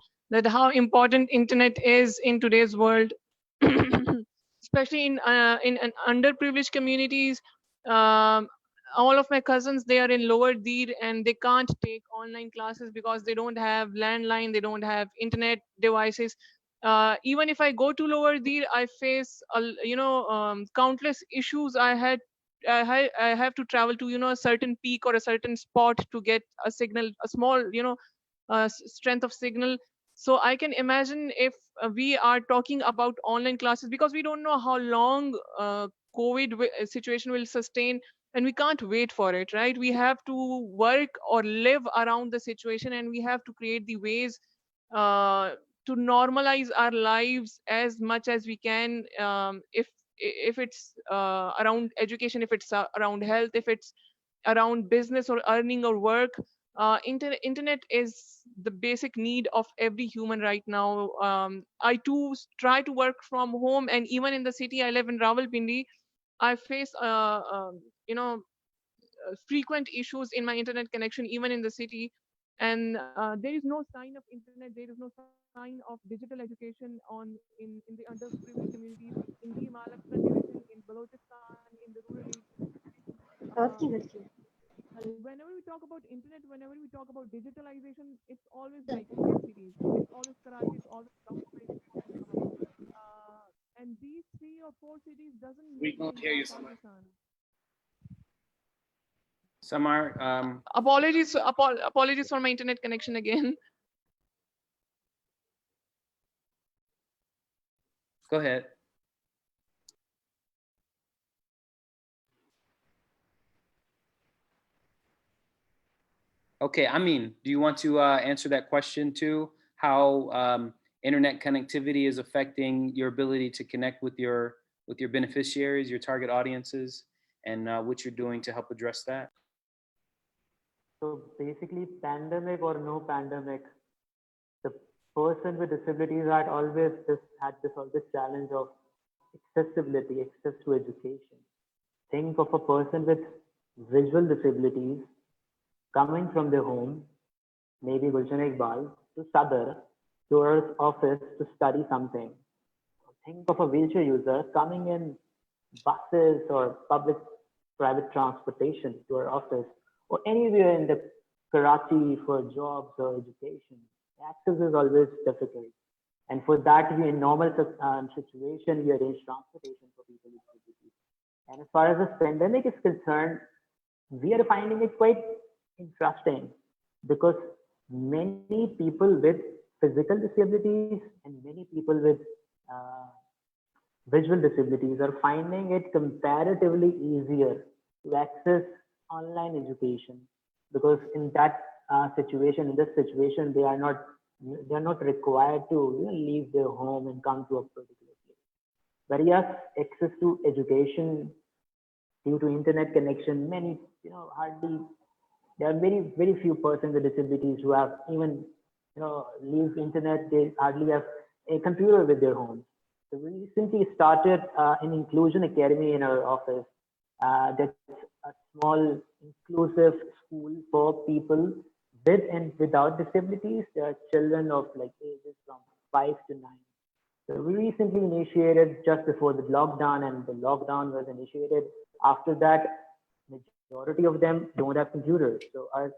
how important internet is in today's world, especially in underprivileged communities. All of my cousins, they are in lower Deer, and they can't take online classes because they don't have landline, they don't have internet devices. Even if I go to lower Deer, I face countless issues. I have to travel to a certain peak or a certain spot to get a signal, a small strength of signal. So I can imagine if we are talking about online classes, because we don't know how long situation will sustain, and we can't wait for it, right? We have to work or live around the situation, and we have to create the ways uh, to normalize our lives as much as we can. If it's around education, if it's around health, if it's around business or earning or work, internet is the basic need of every human right now. I too try to work from home, and even in the city, I live in Rawalpindi, I face frequent issues in my internet connection, even in the city. And there is no sign of internet, there is no sign of digital education in the underprivileged communities in the Maharashtra division, in Balochistan, in the rural areas. Whenever we talk about internet, whenever we talk about digitalization, it's always like big cities. It's always Karachi, it's always Lahore, it's always Islamabad. And these 3 or 4 cities doesn't We make the can't hear entire you, Samar. Pakistan. Samar, Apologies for my internet connection again. go ahead. Okay, Amin, do you want to answer that question too? How internet connectivity is affecting your ability to connect with your beneficiaries, your target audiences, and what you're doing to help address that? So basically, pandemic or no pandemic, the person with disabilities had this always challenge of accessibility, access to education. Think of a person with visual disabilities coming from their home, maybe Gulshan Iqbal, to Sadar, to our office to study something. Think of a wheelchair user coming in buses or public private transportation to our office or anywhere in the Karachi for jobs or education. Access is always difficult. And for that, we in normal situation, we arrange transportation for people with disabilities. And as far as this pandemic is concerned, we are finding it quite interesting because many people with physical disabilities and many people with uh, visual disabilities are finding it comparatively easier to access online education because in that situation, in this situation, they are not required to leave their home and come to a particular place. But yes, access to education due to internet connection, many hardly there are very few persons with disabilities who have even leave internet. They hardly have a computer with their homes. So we recently started an inclusion academy in our office. That's a small inclusive school for people with and without disabilities. There are children of like ages from 5 to 9. So we recently initiated just before the lockdown, and the lockdown was initiated. After that, majority of them don't have computers. So our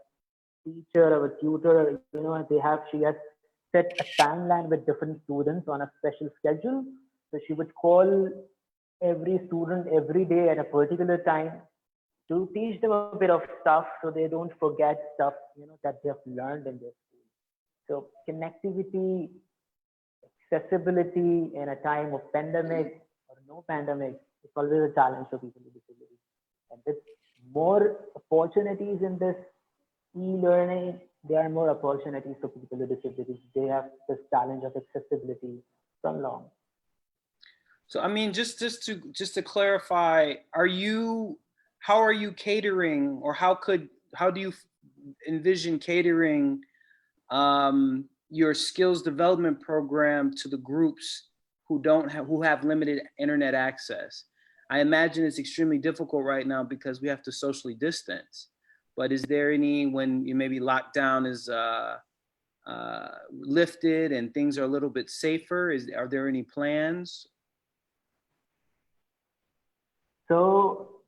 teacher, our tutor, she has set a timeline with different students on a special schedule. So she would call every student every day at a particular time to teach them a bit of stuff so they don't forget stuff that they have learned in their school. So connectivity, accessibility in a time of pandemic or no pandemic, it's always a challenge for people with disabilities. And with more opportunities in this e-learning, there are more opportunities for people with disabilities. They have this challenge of accessibility from long. So I mean, just to clarify, how are you catering, or how do you envision catering your skills development program to the groups who have limited internet access? I imagine it's extremely difficult right now because we have to socially distance. But is there any, when maybe lockdown is lifted and things are a little bit safer, are there any plans? So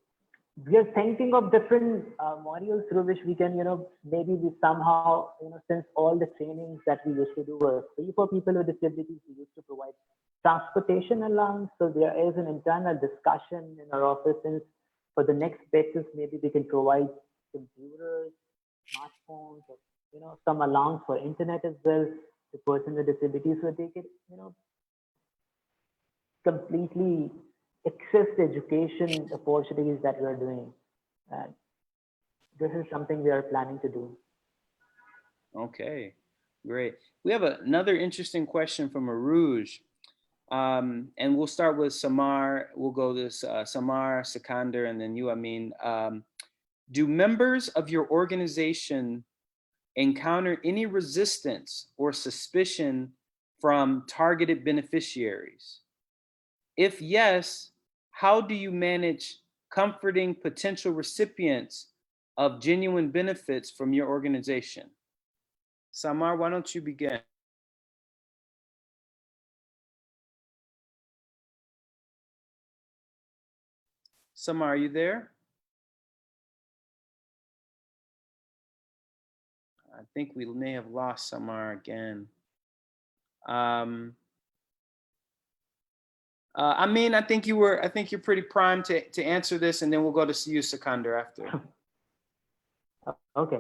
we are thinking of different modules through which we can, maybe we somehow, since all the trainings that we used to do were free for people with disabilities, we used to provide transportation allowance. So there is an internal discussion in our office, since for the next batches, maybe we can provide computers, smartphones, or, some allowance for internet as well to persons with disabilities, so they can, completely access the education opportunities that we are doing. And this is something we are planning to do. Okay, great. We have another interesting question from Aruj. And we'll start with Samar. We'll go this Samar, Sikander, and then you, Amin. Do members of your organization encounter any resistance or suspicion from targeted beneficiaries? If yes, how do you manage comforting potential recipients of genuine benefits from your organization? Samar, why don't you begin? Samar, are you there? I think we may have lost Samar again. I mean, I think you're pretty primed to answer this, and then we'll go to you, Sikander, after. Okay,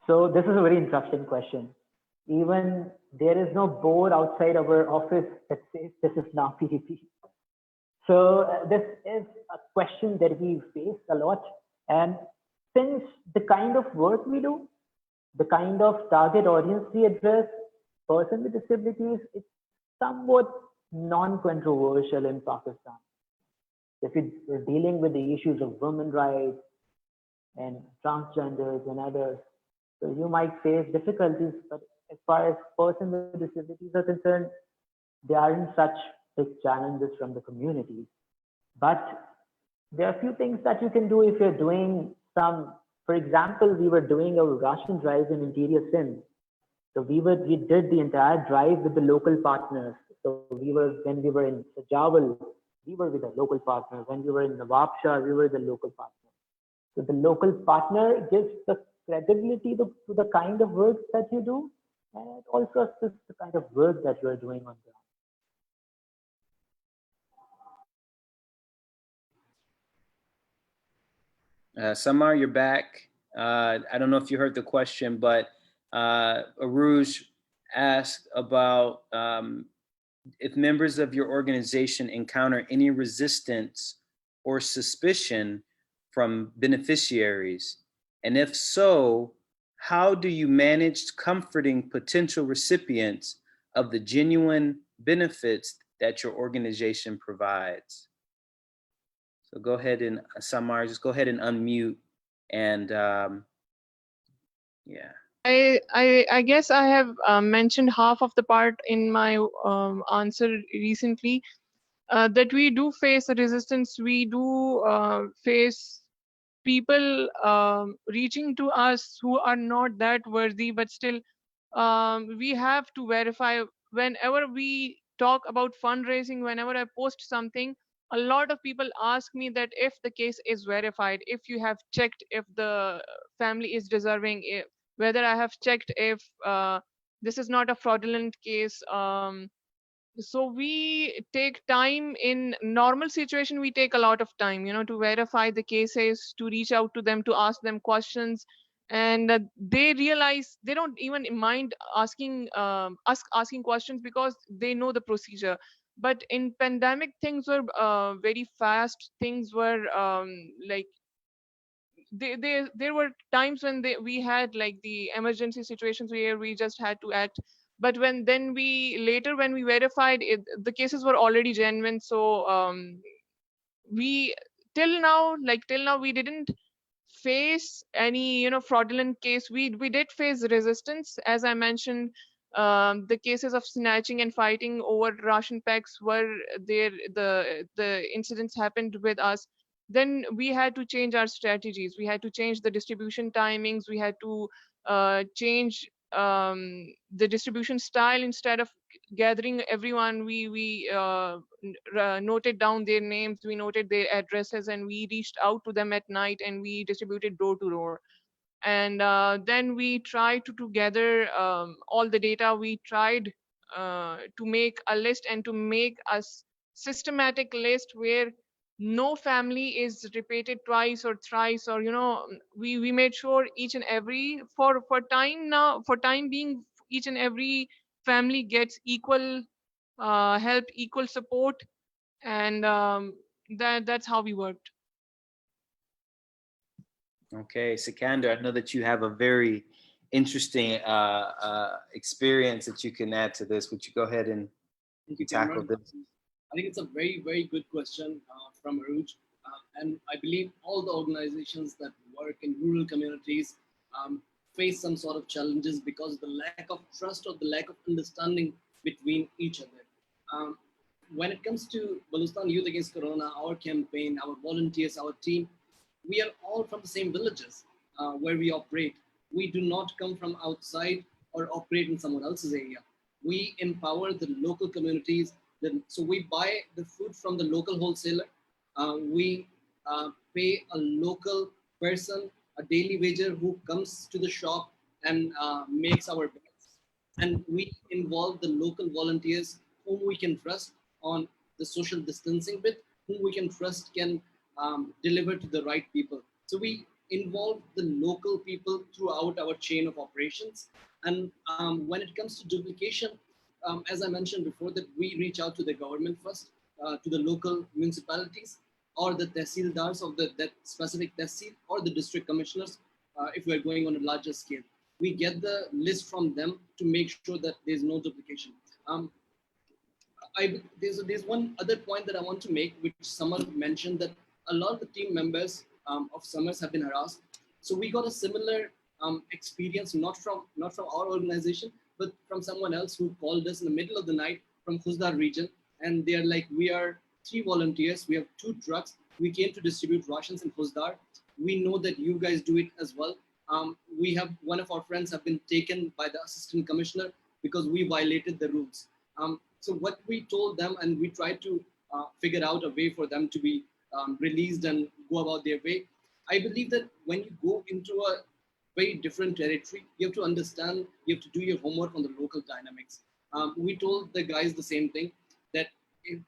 so this is a very interesting question. Even there is no board outside our office that says this is now PDP. So this is a question that we face a lot. And since the kind of work we do, the kind of target audience we address, person with disabilities, it's somewhat non-controversial in Pakistan. If you're dealing with the issues of women rights and transgenders and others, so you might face difficulties, but as far as persons with disabilities are concerned, there aren't such big challenges from the community. But there are a few things that you can do if you're doing some, for example, we were doing a ration drive in interior Sindh. So we did the entire drive with the local partners. So when we were in Sajawal, we were with a local partner. When we were in Nawabshah, we were the local partner. So the local partner gives the credibility to the kind of work that you do, and it also assists the kind of work that you are doing on ground. Samar, you're back. I don't know if you heard the question, but Aruj asked about if members of your organization encounter any resistance or suspicion from beneficiaries, and if so, how do you manage comforting potential recipients of the genuine benefits that your organization provides? So go ahead and Samar, just go ahead and unmute and yeah. I guess I have mentioned half of the part in my answer recently, that we do face a resistance. We do face people reaching to us who are not that worthy, but still we have to verify. Whenever we talk about fundraising, whenever I post something, a lot of people ask me that if the case is verified, if you have checked if the family is deserving, whether I have checked if this is not a fraudulent case. So we take time. In normal situation, we take a lot of time, to verify the cases, to reach out to them, to ask them questions, and they realize they don't even mind asking asking questions because they know the procedure. But in pandemic, things were very fast. Things were like there were times when we had like the emergency situations where we just had to act. But when we verified it, the cases were already genuine. So we till now we didn't face any fraudulent case. We did face resistance, as I mentioned. The cases of snatching and fighting over ration packs were there. The incidents happened with us. Then we had to change our strategies. We had to change the distribution timings. We had to change the distribution style. Instead of gathering everyone, we noted down their names, we noted their addresses, and we reached out to them at night, and we distributed door to door. And then we tried to gather all the data. We tried to make a list and to make a systematic list where no family is repeated twice or thrice, or we made sure each and every for time being, each and every family gets equal help, equal support. And that's how we worked. Okay, Sikander, I know that you have a very interesting experience that you can add to this. Would you go ahead and you tackle this? I think it's a very, very good question from Aruj. And I believe all the organizations that work in rural communities face some sort of challenges because of the lack of trust or the lack of understanding between each other. When it comes to Balochistan Youth Against Corona, our campaign, our volunteers, our team, we are all from the same villages where we operate. We do not come from outside or operate in someone else's area. We empower the local communities. So we buy the food from the local wholesaler. We pay a local person, a daily wager who comes to the shop and makes our bags. And we involve the local volunteers whom we can trust on the social distancing bit, whom we can trust can deliver to the right people. So we involve the local people throughout our chain of operations. And when it comes to duplication, as I mentioned before, that we reach out to the government first, to the local municipalities or the tehsildars of that specific tehsil or the district commissioners, if we're going on a larger scale. We get the list from them to make sure that there's no duplication. there's one other point that I want to make, which someone mentioned, that a lot of the team members of Summers have been harassed. So we got a similar experience, not from our organization, but from someone else who called us in the middle of the night from Khuzdar region, and they are like, we are 3 volunteers, we have 2 trucks, we came to distribute rations in Khuzdar. We know that you guys do it as well. We have one of our friends have been taken by the assistant commissioner because we violated the rules. So what we told them, and we tried to figure out a way for them to be released and go about their way. I believe that when you go into a very different territory, you have to understand, you have to do your homework on the local dynamics. We told the guys the same thing, that if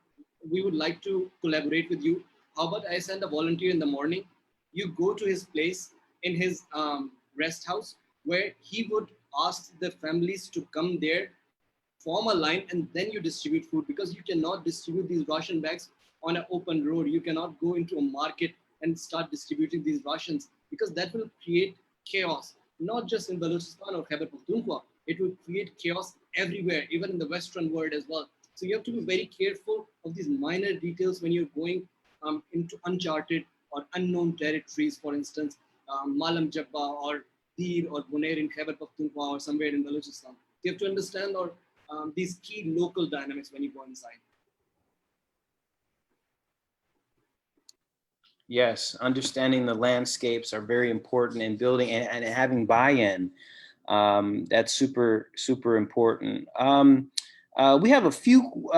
we would like to collaborate with you, how about I send a volunteer in the morning, you go to his place in his rest house, where he would ask the families to come there, form a line, and then you distribute food, because you cannot distribute these ration bags on an open road. You cannot go into a market and start distributing these rations, because that will create chaos, not just in Balochistan or Khyber Pakhtunkhwa. It will create chaos everywhere, even in the Western world as well. So you have to be very careful of these minor details when you're going into uncharted or unknown territories. For instance, Malam Jabba or Dir or Bunair in Khyber Pakhtunkhwa or somewhere in Balochistan. You have to understand these key local dynamics when you go inside. Yes, understanding the landscapes are very important in building and having buy-in. That's super important. We have a few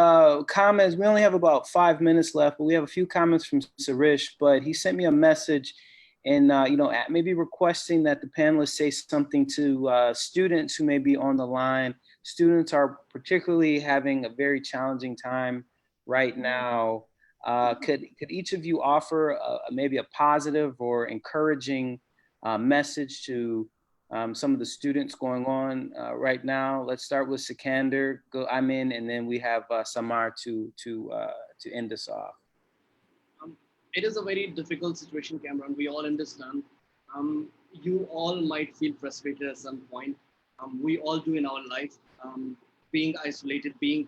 comments. We only have about 5 minutes left, but we have a few comments from Sarish. But he sent me a message, and maybe requesting that the panelists say something to students who may be on the line. Students are particularly having a very challenging time right now. Could each of you offer maybe a positive or encouraging message to some of the students going on right now? Let's start with Sikander, go Amin, and then we have Samar to end us off. It is a very difficult situation, Cameron. We all understand. You all might feel frustrated at some point. We all do in our life. Being isolated, being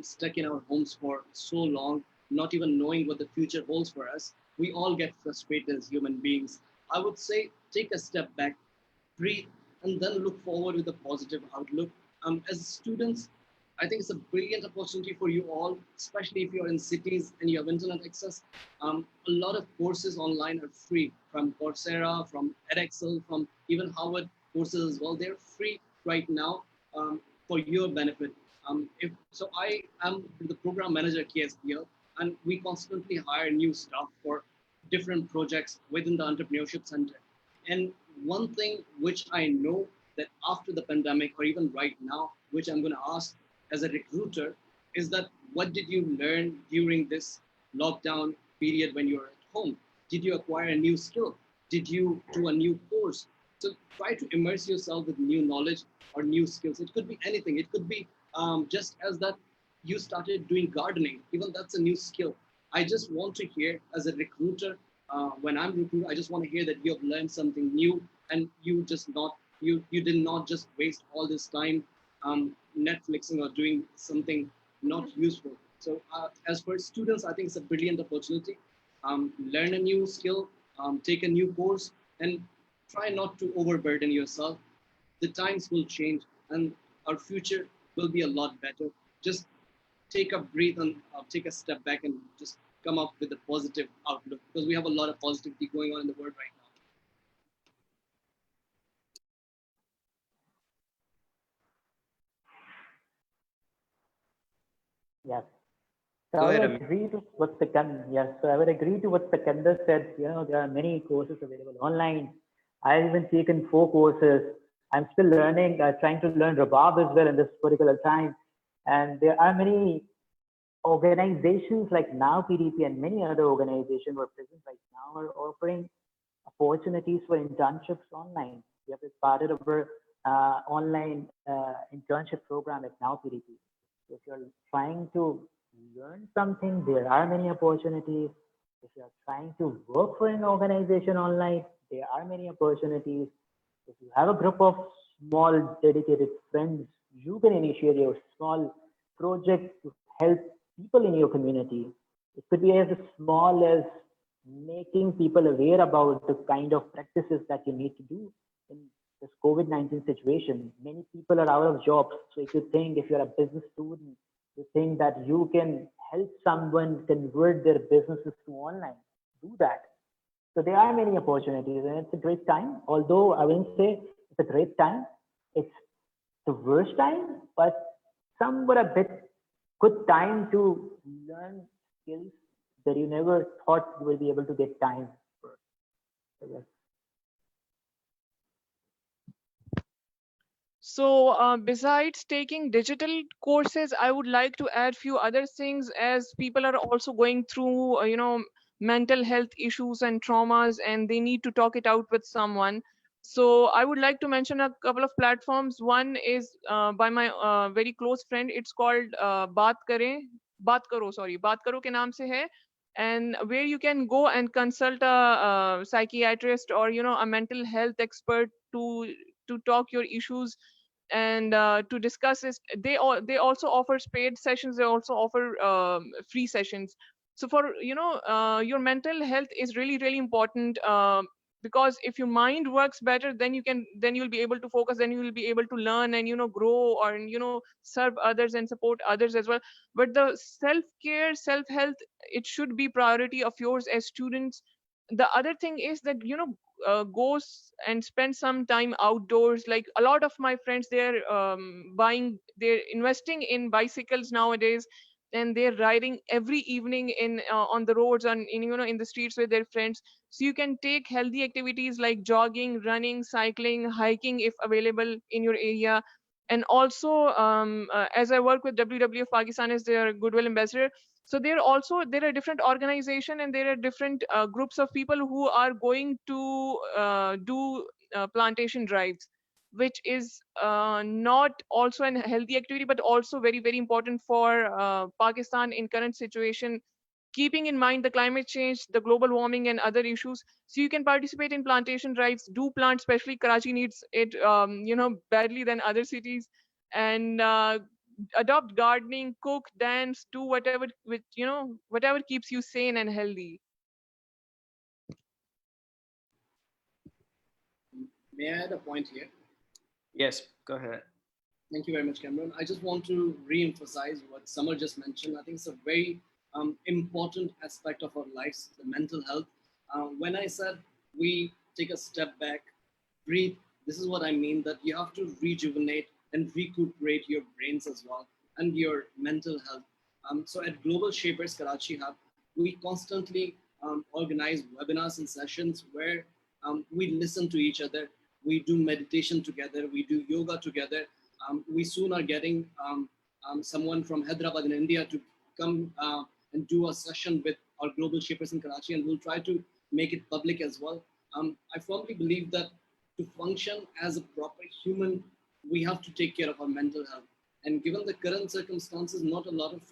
stuck in our homes for so long, not even knowing what the future holds for us. We all get frustrated as human beings. I would say take a step back, breathe, and then look forward with a positive outlook. As students, I think it's a brilliant opportunity for you all, especially if you're in cities and you have internet access. A lot of courses online are free, from Coursera, from edXL, from even Harvard courses as well. They're free right now for your benefit. I am the program manager at KSPL, and we constantly hire new staff for different projects within the Entrepreneurship Center. And one thing which I know that after the pandemic, or even right now, which I'm going to ask as a recruiter, is that what did you learn during this lockdown period when you were at home? Did you acquire a new skill? Did you do a new course? So try to immerse yourself with new knowledge or new skills. It could be anything. It could be just as that you started doing gardening. Even that's a new skill. I just want to hear as a recruiter, when I'm recruiting, I just want to hear that you have learned something new, and you did not just waste all this time Netflixing or doing something not useful. So as for students, I think it's a brilliant opportunity. Learn a new skill, take a new course, and try not to overburden yourself. The times will change, and our future will be a lot better. Just take a breath and take a step back and just come up with a positive outlook, because we have a lot of positivity going on in the world right now. Yes. So Go I ahead, would Amin. agree to what So I would agree to what Sikander said. There are many courses available online. I've even taken 4 courses. I'm still learning, trying to learn Rabab as well in this particular time. And there are many organizations like Now PDP and many other organizations who are present right now are offering opportunities for internships online. We have started our online internship program at Now PDP. So if you're trying to learn something, there are many opportunities. If you're trying to work for an organization online, there are many opportunities. If you have a group of small dedicated friends, you can initiate your small project to help people in your community. It could be as small as making people aware about the kind of practices that you need to do in this COVID-19 situation. Many people are out of jobs. So if you're a business student, you think that you can help someone convert their businesses to online, do that. So there are many opportunities and it's a great time. Although I wouldn't say it's a great time, it's the worst time, but somewhat a bit good time to learn skills that you never thought you would be able to get time for. So yes. So besides taking digital courses, I would like to add few other things as people are also going through, mental health issues and traumas, and they need to talk it out with someone. So I would like to mention a couple of platforms. One is by my very close friend. It's called Baat Karo, sorry, Baat Karo ke naam se hai, and where you can go and consult a psychiatrist or a mental health expert to talk your issues and to discuss this. They also offer paid sessions. They also offer free sessions. So for your mental health is really really important, because if your mind works better, then you'll be able to focus, then you will be able to learn and grow, or serve others and support others as well. But the self care, self health, it should be priority of yours as students. The other thing is that goes and spend some time outdoors. Like a lot of my friends, they're investing in bicycles nowadays, and they're riding every evening in on the roads and in the streets with their friends. So you can take healthy activities like jogging, running, cycling, hiking if available in your area. And also, as I work with WWF Pakistan as their goodwill ambassador, so there are different organization, and there are different groups of people who are going to do plantation drives, which is not also a healthy activity, but also very very important for Pakistan in current situation, keeping in mind the climate change, the global warming, and other issues. So you can participate in plantation drives, do plant, especially Karachi needs it, badly than other cities, and adopt gardening, cook, dance, do whatever whatever keeps you sane and healthy. May I add a point here? Yes, go ahead. Thank you very much, Cameron. I just want to re-emphasize what Samar just mentioned. I think it's a very important aspect of our lives, the mental health. When I said we take a step back, breathe, this is what I mean, that you have to rejuvenate and recuperate your brains as well and your mental health. So at Global Shapers Karachi Hub, we constantly organize webinars and sessions where we listen to each other, we do meditation together, we do yoga together. We soon are getting someone from Hyderabad in India to come and do a session with our global shapers in Karachi, and we'll try to make it public as well. I firmly believe that to function as a proper human, we have to take care of our mental health. And given the current circumstances, not a lot of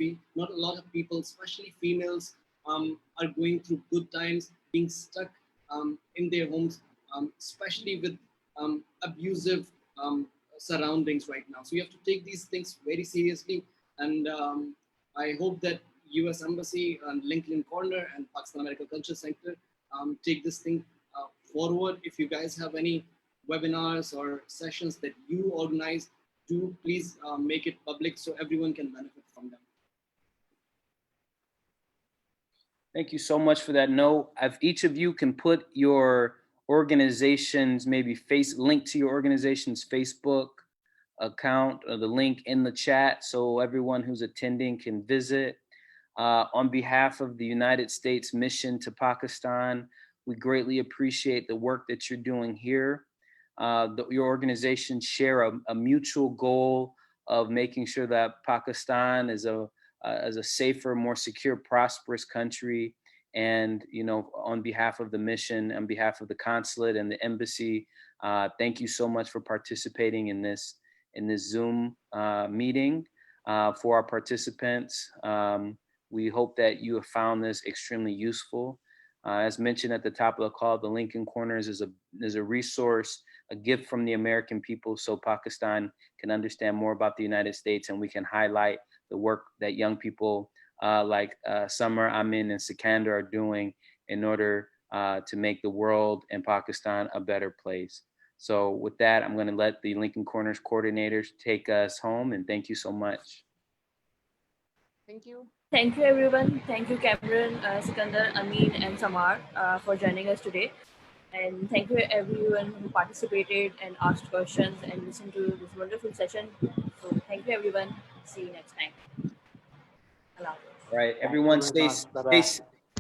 people, especially females, are going through good times, being stuck in their homes, especially with abusive surroundings right now. So you have to take these things very seriously. And I hope that U.S. Embassy and LinkedIn Corner and Pakistan American Culture Center take this thing forward. If you guys have any webinars or sessions that you organize, do please make it public so everyone can benefit from them. Thank you so much for that note. If each of you can put your organization's link to your organization's Facebook account or the link in the chat so everyone who's attending can visit. On behalf of the United States mission to Pakistan, we greatly appreciate the work that you're doing here. Your organizations share a mutual goal of making sure that Pakistan is a safer, more secure, prosperous country. And on behalf of the mission, on behalf of the consulate and the embassy, thank you so much for participating in this Zoom meeting. For our participants, we hope that you have found this extremely useful. As mentioned at the top of the call, the Lincoln Corners is a resource, a gift from the American people, so Pakistan can understand more about the United States, and we can highlight the work that young people like Samar, Amin, and Sikander are doing in order to make the world and Pakistan a better place. So with that, I'm going to let the Lincoln Corners coordinators take us home, and thank you so much. Thank you. Thank you, everyone. Thank you, Cameron, Sikander, Amin, and Samar for joining us today. And thank you, everyone who participated and asked questions and listened to this wonderful session. So thank you, everyone. See you next time. Allah Hafiz. All right, Thank you everyone, very much. Bye-bye.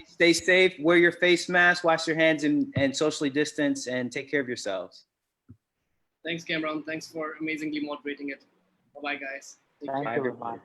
stay safe. Wear your face mask, wash your hands, and socially distance, and take care of yourselves. Thanks, Cameron. Thanks for amazingly moderating it. Bye-bye, guys. Take Thank care. you very much.